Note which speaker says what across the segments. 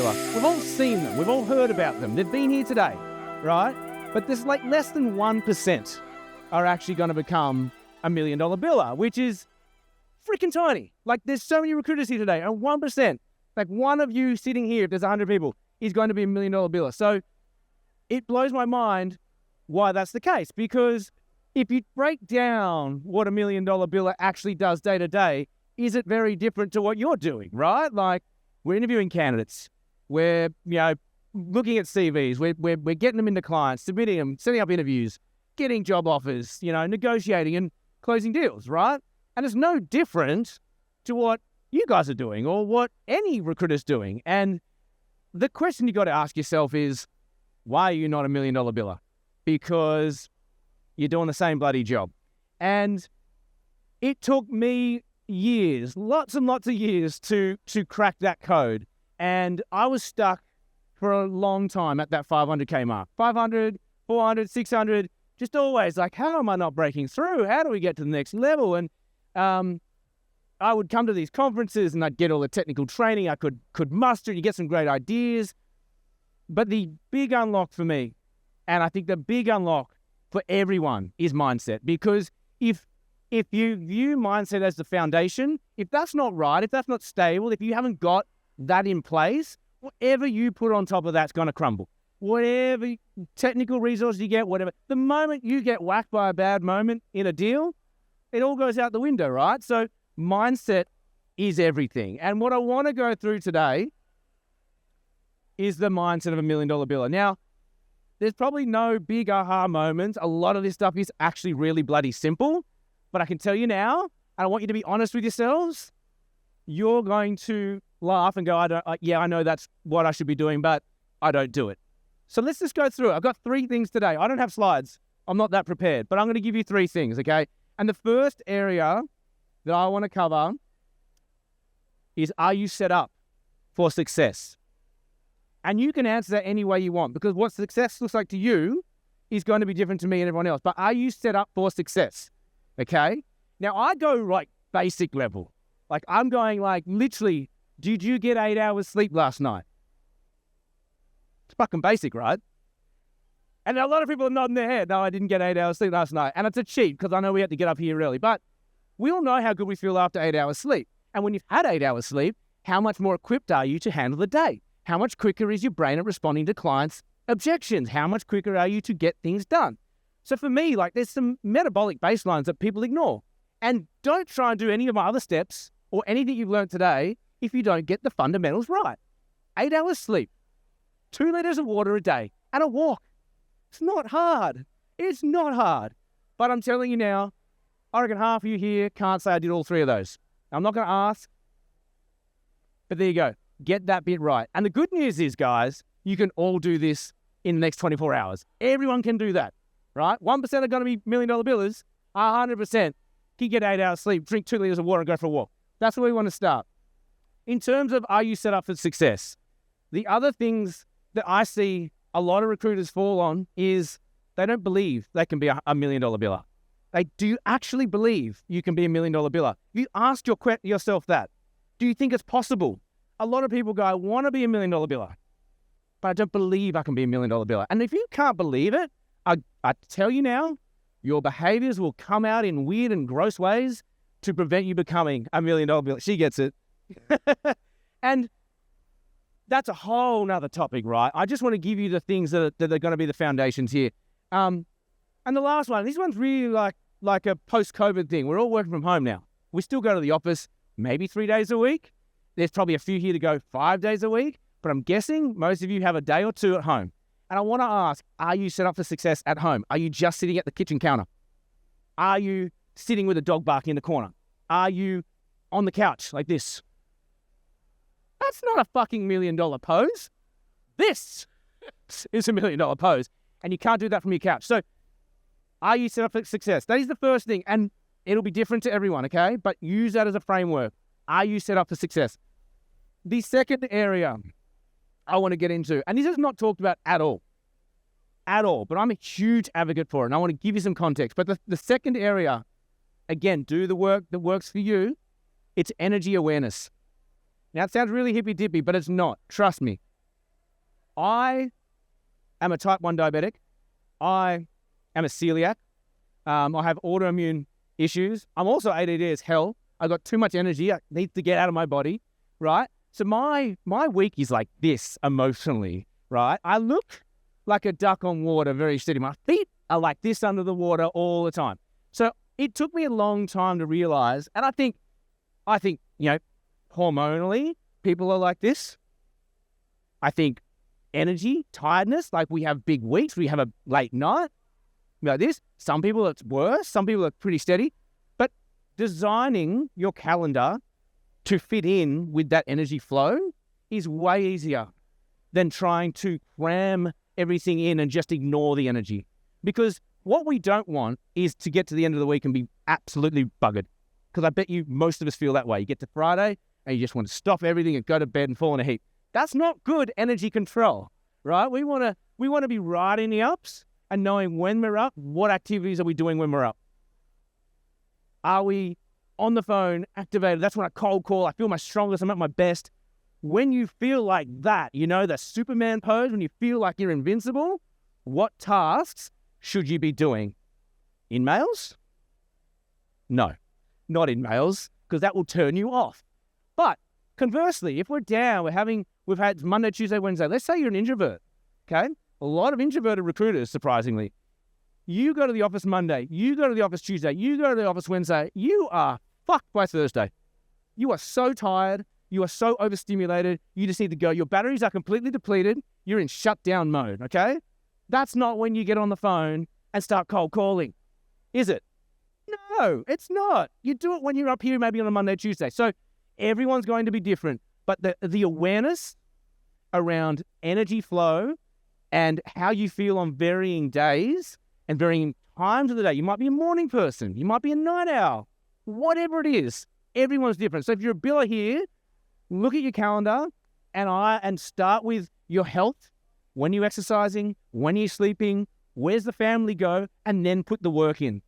Speaker 1: biller. We've all seen them. We've all heard about them. They've been here today, right? But there's like less than 1% are actually going to become $1 million biller, which is freaking tiny. Like, there's so many recruiters here today, and 1%, like one of you sitting here, if there's 100 people, is going to be $1 million biller. So it blows my mind why that's the case, because if you break down what $1 million biller actually does day to day, is it very different to what you're doing, right? Like, we're interviewing candidates, we're, looking at CVs, we're getting them into clients, submitting them, setting up interviews, getting job offers, negotiating and closing deals, right? And it's no different to what you guys are doing or what any recruiter's doing. And the question you got to ask yourself is, why are you not $1 million biller? Because you're doing the same bloody job. And it took me years, lots and lots of years to crack that code. And I was stuck for a long time at that 500K mark. 500, 400, 600, just always like, how am I not breaking through? How do we get to the next level? And I would come to these conferences and I'd get all the technical training I could muster. You get some great ideas. But the big unlock for me, and I think the big unlock for everyone, is mindset. Because if you view mindset as the foundation, if that's not right, if that's not stable, if you haven't got that in place, whatever you put on top of that's going to crumble. Whatever technical resources you get, whatever. The moment you get whacked by a bad moment in a deal, it all goes out the window, right? So mindset is everything. And what I want to go through today is the mindset of $1 million biller. Now, there's probably no big aha moments. A lot of this stuff is actually really bloody simple. But I can tell you now, and I want you to be honest with yourselves, you're going to laugh and go, I know that's what I should be doing, but I don't do it. So let's just go through it. I've got 3 things today. I don't have slides. I'm not that prepared, but I'm going to give you 3 things, okay? And the first area that I want to cover is, are you set up for success? And you can answer that any way you want, because what success looks like to you is going to be different to me and everyone else. But are you set up for success? Okay? Now, I go like basic level. Like, I'm going like, literally, did you get 8 hours sleep last night? It's fucking basic, right? And a lot of people are nodding their head. No, I didn't get 8 hours sleep last night. And it's a cheat, because I know we had to get up here early. But we all know how good we feel after 8 hours sleep. And when you've had 8 hours sleep, how much more equipped are you to handle the day? How much quicker is your brain at responding to clients' objections? How much quicker are you to get things done? So for me, like, there's some metabolic baselines that people ignore. And don't try and do any of my other steps or anything you've learned today if you don't get the fundamentals right. 8 hours sleep, 2 liters of water a day, and a walk. It's not hard. It's not hard. But I'm telling you now, I reckon half of you here can't say I did all 3 of those. I'm not going to ask, but there you go. Get that bit right. And the good news is, guys, you can all do this in the next 24 hours. Everyone can do that, right? 1% are going to be $1 million billers. 100% can get 8 hours sleep, drink 2 liters of water, and go for a walk. That's where we want to start. In terms of, are you set up for success? The other things that I see a lot of recruiters fall on is they don't believe they can be a $1 million biller. They do actually believe you can be a $1 million biller. You ask yourself that. Do you think it's possible? A lot of people go, I want to be a $1 million biller, but I don't believe I can be a $1 million biller. And if you can't believe it, I tell you now, your behaviors will come out in weird and gross ways to prevent you becoming a $1 million biller. She gets it. And that's a whole nother topic, right? I just want to give you the things that are going to be the foundations here. And the last one, this one's really like a post-COVID thing. We're all working from home now. We still go to the office maybe 3 days a week. There's probably a few here to go 5 days a week, but I'm guessing most of you have a day or 2 at home. And I want to ask, are you set up for success at home? Are you just sitting at the kitchen counter? Are you sitting with a dog barking in the corner? Are you on the couch like this? That's not a fucking $1 million pose. This is a $1 million pose. And you can't do that from your couch. So are you set up for success? That is the first thing. And it'll be different to everyone, okay? But use that as a framework. Are you set up for success? The second area I want to get into, and this is not talked about at all, but I'm a huge advocate for it, and I want to give you some context. But the second area, again, do the work that works for you. It's energy awareness. Now, it sounds really hippy-dippy, but it's not. Trust me. I am a type 1 diabetic. I am a celiac. I have autoimmune issues. I'm also ADD as hell. I got too much energy. I need to get out of my body, right? So my week is like this emotionally, right? I look like a duck on water, very steady. My feet are like this under the water all the time. So it took me a long time to realize, and I think, hormonally, people are like this. I think energy, tiredness, like we have big weeks, we have a late night, like this. Some people it's worse, some people are pretty steady. But designing your calendar to fit in with that energy flow is way easier than trying to cram everything in and just ignore the energy. Because what we don't want is to get to the end of the week and be absolutely buggered. Because I bet you most of us feel that way. You get to Friday and you just want to stop everything and go to bed and fall in a heap. That's not good energy control, right? We want to be riding the ups and knowing when we're up, what activities are we doing when we're up? Are we on the phone, activated? That's when I cold call. I feel my strongest. I'm at my best. When you feel like that, the Superman pose, when you feel like you're invincible, what tasks should you be doing? Emails? No, not emails, because that will turn you off. But conversely, if we're down, we've had Monday, Tuesday, Wednesday. Let's say you're an introvert, okay? A lot of introverted recruiters, surprisingly. You go to the office Monday, you go to the office Tuesday, you go to the office Wednesday, you are fucked by Thursday. You are so tired, you are so overstimulated, you just need to go. Your batteries are completely depleted, you're in shutdown mode, okay? That's not when you get on the phone and start cold calling, is it? No, it's not. You do it when you're up here maybe on a Monday, Tuesday. So everyone's going to be different, but the awareness around energy flow and how you feel on varying days and varying times of the day. You might be a morning person. You might be a night owl. Whatever it is, everyone's different. So if you're a biller here, look at your calendar and start with your health. When you're exercising, when you're sleeping, where's the family go, and then put the work in.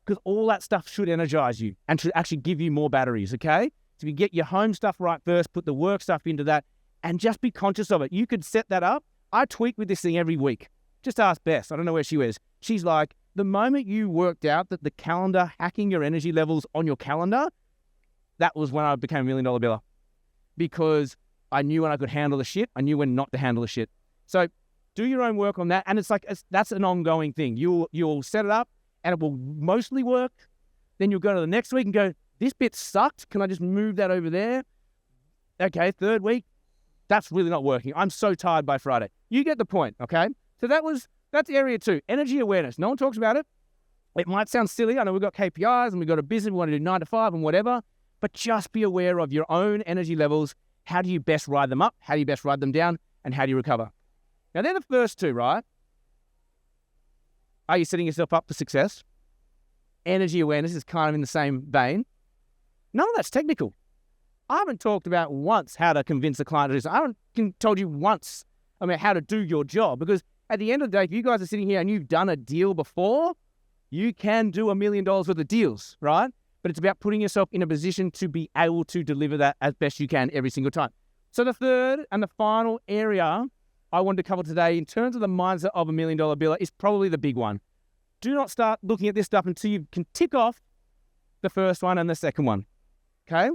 Speaker 1: Because all that stuff should energize you and should actually give you more batteries, okay? So if you get your home stuff right first, put the work stuff into that, and just be conscious of it. You could set that up. I tweak with this thing every week. Just ask Bess. I don't know where she is. She's like, the moment you worked out that the calendar, hacking your energy levels on your calendar, that was when I became $1 million biller. Because I knew when I could handle the shit. I knew when not to handle the shit. So do your own work on that. And that's an ongoing thing. You'll set it up and it will mostly work. Then you'll go to the next week and go, this bit sucked. Can I just move that over there? Okay, third week, that's really not working. I'm so tired by Friday. You get the point, okay? So that's area 2, energy awareness. No one talks about it. It might sound silly. I know we've got KPIs and we've got a business. We want to do 9 to 5 and whatever, but just be aware of your own energy levels. How do you best ride them up? How do you best ride them down? And how do you recover? Now, they're the first 2, right? Are you setting yourself up for success? Energy awareness is kind of in the same vein. None of that's technical. I haven't talked about once how to convince a client to do something. I haven't told you once how to do your job, because at the end of the day, if you guys are sitting here and you've done a deal before, you can do $1 million worth of deals, right? But it's about putting yourself in a position to be able to deliver that as best you can every single time. So the third and the final area I wanted to cover today in terms of the mindset of $1 million biller is probably the big one. Do not start looking at this stuff until you can tick off the first one and the second one, okay?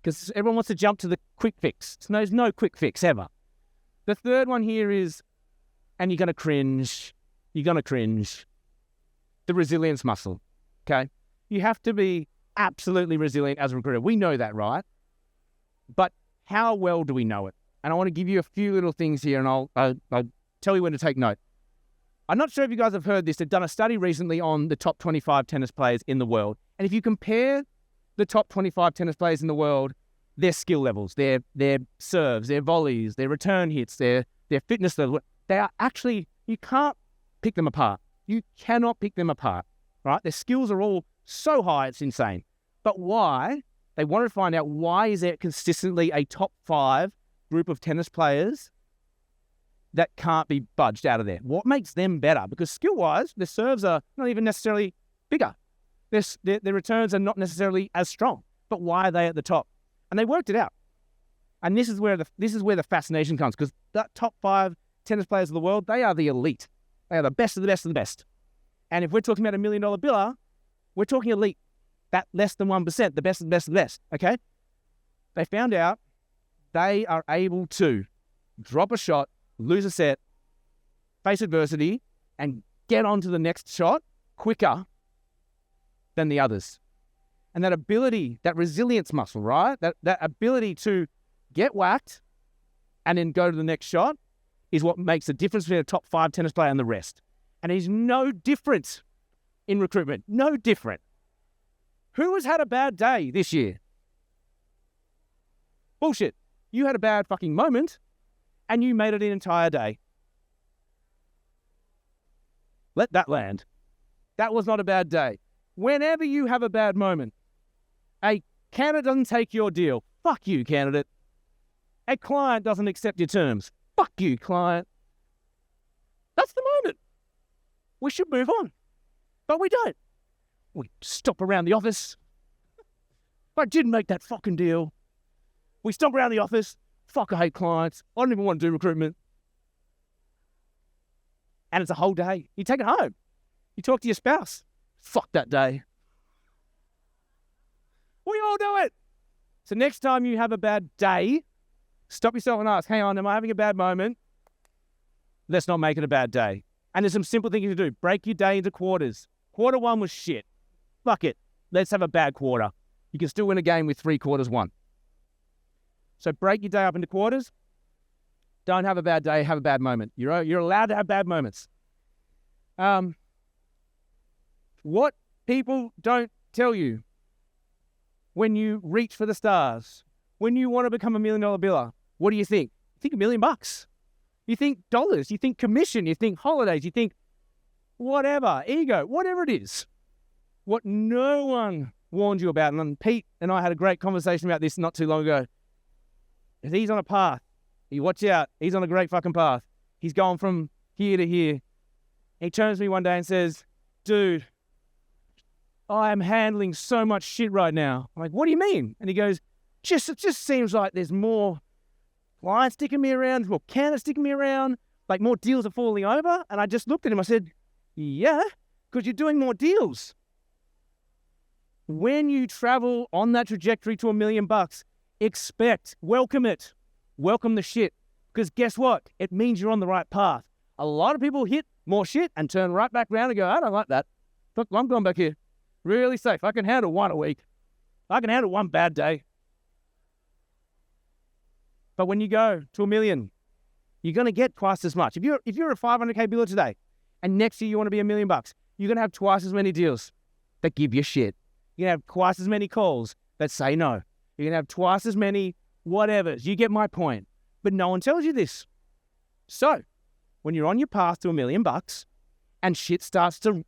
Speaker 1: Because everyone wants to jump to the quick fix. There's no quick fix ever. The third one here is, and you're going to cringe, the resilience muscle, okay? You have to be absolutely resilient as a recruiter. We know that, right? But how well do we know it? And I want to give you a few little things here, and I'll tell you when to take note. I'm not sure if you guys have heard this. They've done a study recently on the top 25 tennis players in the world. And if you compare the top 25 tennis players in the world, their skill levels, their serves, their volleys, their return hits, their fitness level, they are actually, you can't pick them apart. You cannot pick them apart, right? Their skills are all so high, it's insane. But why? They wanted to find out, why is there consistently a top 5 group of tennis players that can't be budged out of there? What makes them better? Because skill-wise, their serves are not even necessarily bigger. Their returns are not necessarily as strong. But why are they at the top? And they worked it out. And this is where the fascination comes, because that top 5 tennis players of the world, they are the elite. They are the best of the best of the best. And if we're talking about $1 million biller, we're talking elite. That less than 1%, the best of the best of the best, okay? They found out they are able to drop a shot, lose a set, face adversity, and get on to the next shot quicker than the others. And that ability, that resilience muscle, right? That ability to get whacked and then go to the next shot is what makes the difference between a top 5 tennis player and the rest. And he's no different in recruitment. No different. Who has had a bad day this year? Bullshit. You had a bad fucking moment and you made it an entire day. Let that land. That was not a bad day. Whenever you have a bad moment, a candidate doesn't take your deal. Fuck you, candidate. A client doesn't accept your terms. Fuck you, client. That's the moment. We should move on. But we don't. We stop around the office. I didn't make that fucking deal. We stomp around the office. Fuck, I hate clients. I don't even want to do recruitment. And it's a whole day. You take it home. You talk to your spouse. Fuck that day. We all do it. So next time you have a bad day, stop yourself and ask, hang on, am I having a bad moment? Let's not make it a bad day. And there's some simple things to do. Break your day into quarters. Quarter 1 was shit. Fuck it. Let's have a bad quarter. You can still win a game with 3 quarters won. So break your day up into quarters. Don't have a bad day, have a bad moment. You're allowed to have bad moments. What people don't tell you when you reach for the stars, when you want to become $1 million biller, what do you think? You think $1 million. You think dollars, you think commission, you think holidays, you think whatever, ego, whatever it is. What no one warned you about, and Pete and I had a great conversation about this not too long ago. If he's on a path, you watch out, he's on a great fucking path. He's going from here to here. He turns to me one day and says, dude, I am handling so much shit right now. I'm like, what do you mean? And he goes, it just seems like there's more clients sticking me around, more candidates sticking me around, like more deals are falling over. And I just looked at him, I said, yeah, because you're doing more deals. When you travel on that trajectory to $1 million, welcome it. Welcome the shit. Because guess what? It means you're on the right path. A lot of people hit more shit and turn right back around and go, I don't like that. Look, I'm going back here. Really safe. I can handle 1 a week. I can handle 1 bad day. But when you go to $1 million, you're going to get twice as much. If you're a 500K biller today, and next year you want to be $1 million, you're going to have twice as many deals that give you shit. You're going to have twice as many calls that say no. You're going to have twice as many whatevers. You get my point. But no one tells you this. So, when you're on your path to $1 million and shit starts to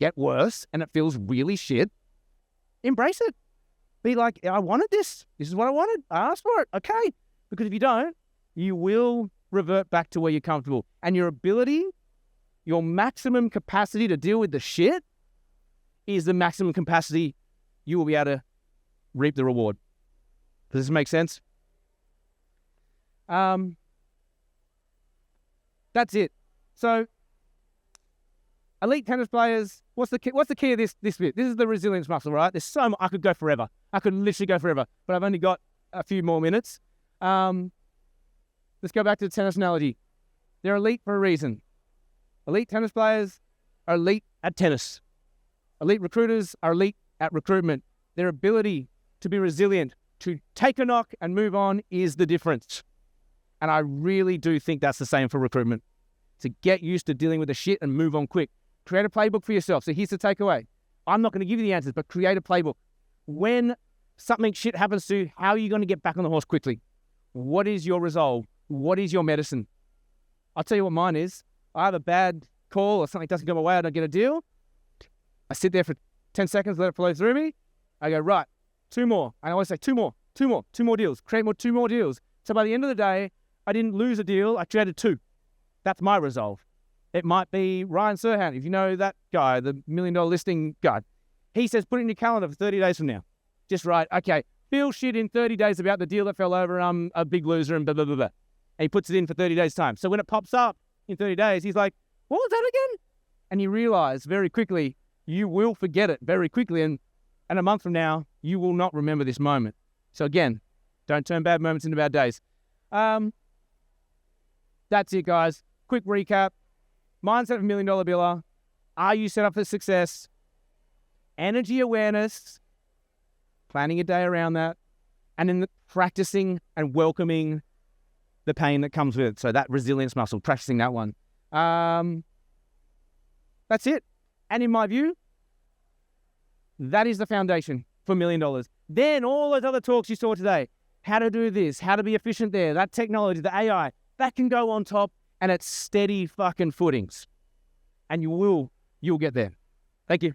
Speaker 1: get worse and it feels really shit, embrace it. Be like, I wanted this. This is what I wanted. I asked for it. Okay. Because if you don't, you will revert back to where you're comfortable. And your ability, your maximum capacity to deal with the shit is the maximum capacity you will be able to reap the reward. Does this make sense? That's it. So, elite tennis players, what's the key of this bit? This is the resilience muscle, right? There's so much. I could go forever. I could literally go forever, but I've only got a few more minutes. Let's go back to the tennis analogy. They're elite for a reason. Elite tennis players are elite at tennis. Elite recruiters are elite at recruitment. Their ability to be resilient, to take a knock and move on is the difference. And I really do think that's the same for recruitment. To get used to dealing with the shit and move on quick. Create a playbook for yourself. So here's the takeaway. I'm not going to give you the answers, but create a playbook. When something shit happens to you, how are you going to get back on the horse quickly? What is your resolve? What is your medicine? I'll tell you what mine is. I have a bad call or something doesn't go my way, I don't get a deal. I sit there for 10 seconds, let it flow through me. I go, right, 2 more. And I always say 2 more deals. Create 2 more deals. So by the end of the day, I didn't lose a deal, I created 2. That's my resolve. It might be Ryan Serhant, if you know that guy, the $1 million listing guy. He says, put it in your calendar for 30 days from now. Just write, okay, feel shit in 30 days about the deal that fell over and I'm a big loser and blah, blah, blah, blah. And he puts it in for 30 days' time. So when it pops up in 30 days, he's like, what was that again? And you realize very quickly, you will forget it very quickly. And a month from now, you will not remember this moment. So again, don't turn bad moments into bad days. That's it, guys. Quick recap. Mindset of $1 million biller. Are you set up for success? Energy awareness. Planning a day around that. And then practicing and welcoming the pain that comes with it. So that resilience muscle, practicing that one. That's it. And in my view, that is the foundation for $1 million. Then all those other talks you saw today, how to do this, how to be efficient there, that technology, the AI, that can go on top and it's steady fucking footings. And you'll get there. Thank you.